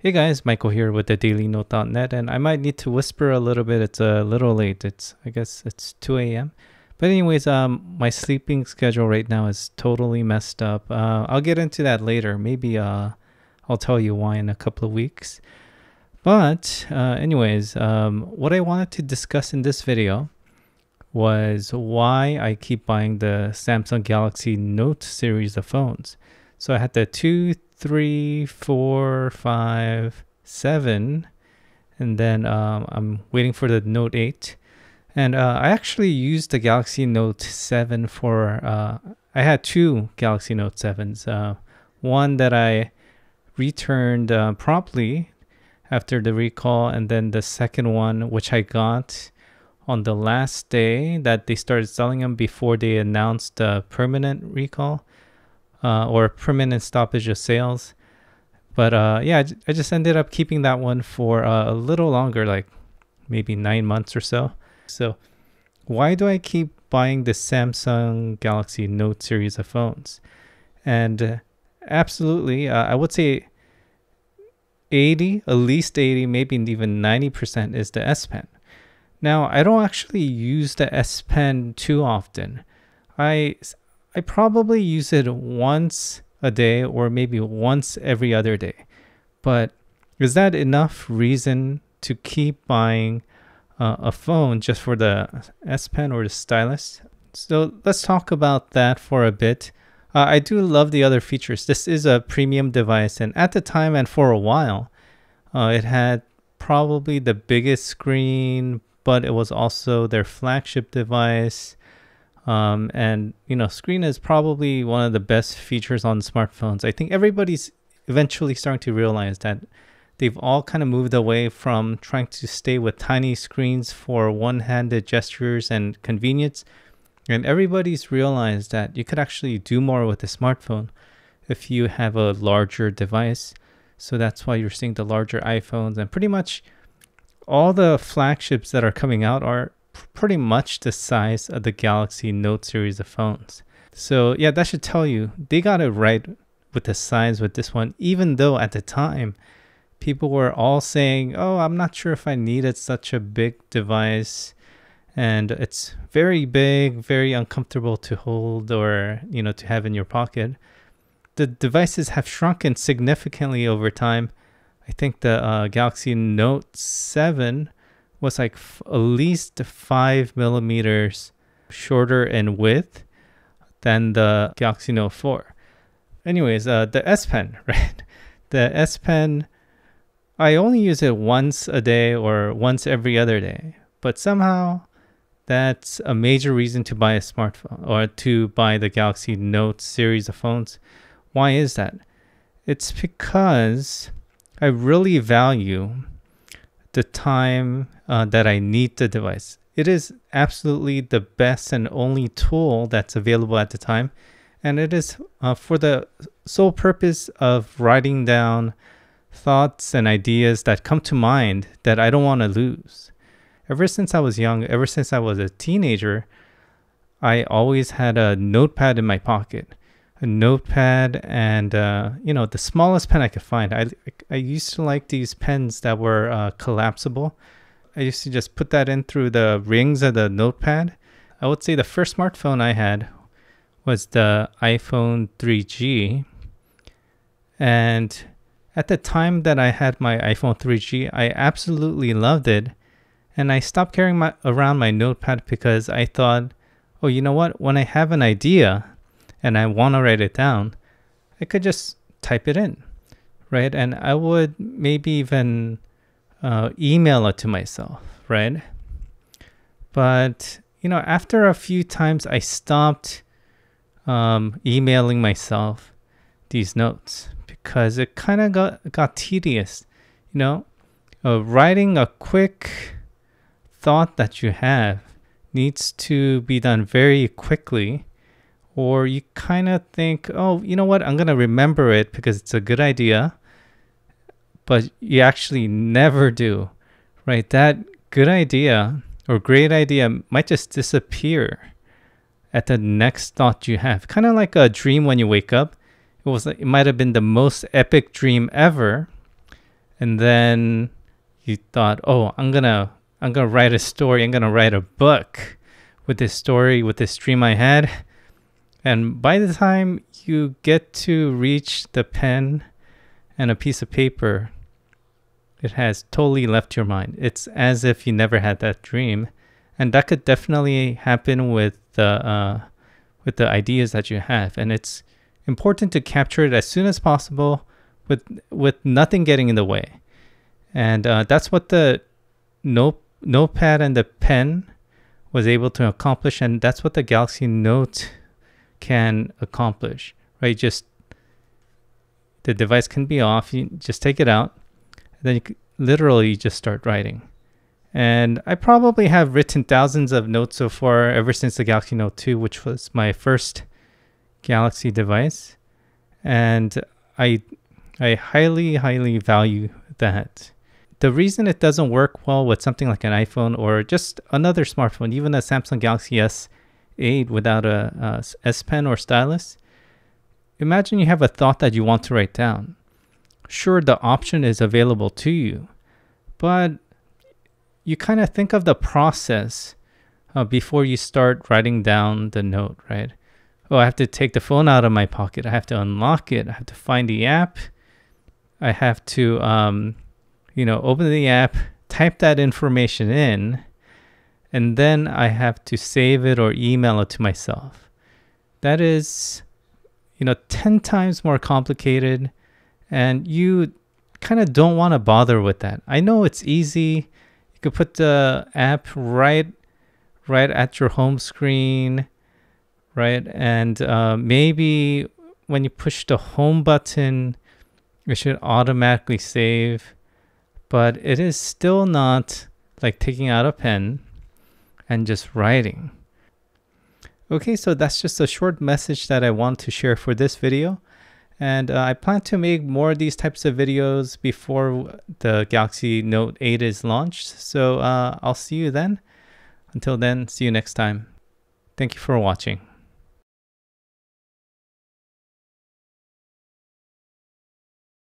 Hey guys, Michael here with the dailynote.net, and I might need to whisper a little bit. It's a little late. I guess it's 2 a.m. But anyways, my sleeping schedule right now is totally messed up. I'll get into that later. Maybe I'll tell you why in a couple of weeks. But anyways, what I wanted to discuss in this video was why I keep buying the Samsung Galaxy Note series of phones. So I had the 2, 3, 4, 5, 7, and then I'm waiting for the Note 8. And I actually used the Galaxy Note 7 for, I had two Galaxy Note 7s. One that I returned promptly after the recall, and then the second one, which I got on the last day that they started selling them before they announced the permanent recall or permanent stoppage of sales. But yeah, I just ended up keeping that one for a little longer, like maybe 9 months or so. So why do I keep buying the Samsung Galaxy Note series of phones? And absolutely, I would say 80, at least 80, maybe even 90% is the S Pen. Now, I don't actually use the S Pen too often. I probably use it once a day or maybe once every other day. But is that enough reason to keep buying a phone just for the S Pen or the stylus? So let's talk about that for a bit. I do love the other features. This is a premium device, and at the time and for a while, it had probably the biggest screen, but it was also their flagship device. And you know, screen is probably one of the best features on smartphones. I think everybody's eventually starting to realize that they've all kind of moved away from trying to stay with tiny screens for one-handed gestures and convenience. And everybody's realized that you could actually do more with a smartphone if you have a larger device. So that's why you're seeing the larger iPhones, and pretty much all the flagships that are coming out are pretty much the size of the Galaxy Note series of phones. So yeah, that should tell you they got it right with the size with this one, even though at the time people were all saying, oh, I'm not sure if I needed such a big device, and it's very big, very uncomfortable to hold or, you know, to have in your pocket. The devices have shrunken significantly over time. I think the Galaxy Note 7 was like at least 5 millimeters shorter in width than the Galaxy Note 4. Anyways, the S Pen, right? The S Pen, I only use it once a day or once every other day, but somehow that's a major reason to buy a smartphone or to buy the Galaxy Note series of phones. Why is that? It's because I really value the time that I need the device. It is absolutely the best and only tool that's available at the time. And it is for the sole purpose of writing down thoughts and ideas that come to mind that I don't want to lose. Ever since I was young, ever since I was a teenager, I always had a notepad in my pocket. A notepad and you know, the smallest pen I could find. I used to like these pens that were collapsible. I used to just put that in through the rings of the notepad. I would say the first smartphone I had was the iPhone 3G. And at the time that I had my iPhone 3G, I absolutely loved it. And I stopped carrying around my notepad because I thought, oh, you know what? When I have an idea and I want to write it down, I could just type it in, right? And I would maybe even email it to myself, right? But, you know, after a few times, I stopped emailing myself these notes because it kind of got tedious, you know? Writing a quick thought that you have needs to be done very quickly, or you kind of think, oh, you know what, I'm going to remember it because it's a good idea, but you actually never do, right? That good idea or great idea might just disappear at the next thought you have. Kind of like a dream when you wake up. It might have been the most epic dream ever, and then you thought, oh, I'm gonna write a story, I'm gonna write a book with this story, with this dream I had. And by the time you get to reach the pen and a piece of paper, it has totally left your mind. It's as if you never had that dream. And that could definitely happen with the ideas that you have. And it's important to capture it as soon as possible with nothing getting in the way. And that's what the notepad and the pen was able to accomplish. And that's what the Galaxy Note can accomplish, right? Just the device can be off. You just take it out. Then you literally just start writing. And I probably have written thousands of notes so far ever since the Galaxy Note 2, which was my first Galaxy device. And I highly, highly value that. The reason it doesn't work well with something like an iPhone or just another smartphone, even a Samsung Galaxy S8 without a S Pen or stylus, imagine you have a thought that you want to write down. Sure, the option is available to you, but you kind of think of the process before you start writing down the note, right? Oh, I have to take the phone out of my pocket. I have to unlock it. I have to find the app. I have to, open the app, type that information in, and then I have to save it or email it to myself. That is, 10 times more complicated, and you kind of don't want to bother with that. I know it's easy. You could put the app right at your home screen, right? And maybe when you push the home button, it should automatically save. But it is still not like taking out a pen and just writing. Okay, so that's just a short message that I want to share for this video. And I plan to make more of these types of videos before the Galaxy Note 8 is launched. So I'll see you then. Until then, see you next time. Thank you for watching.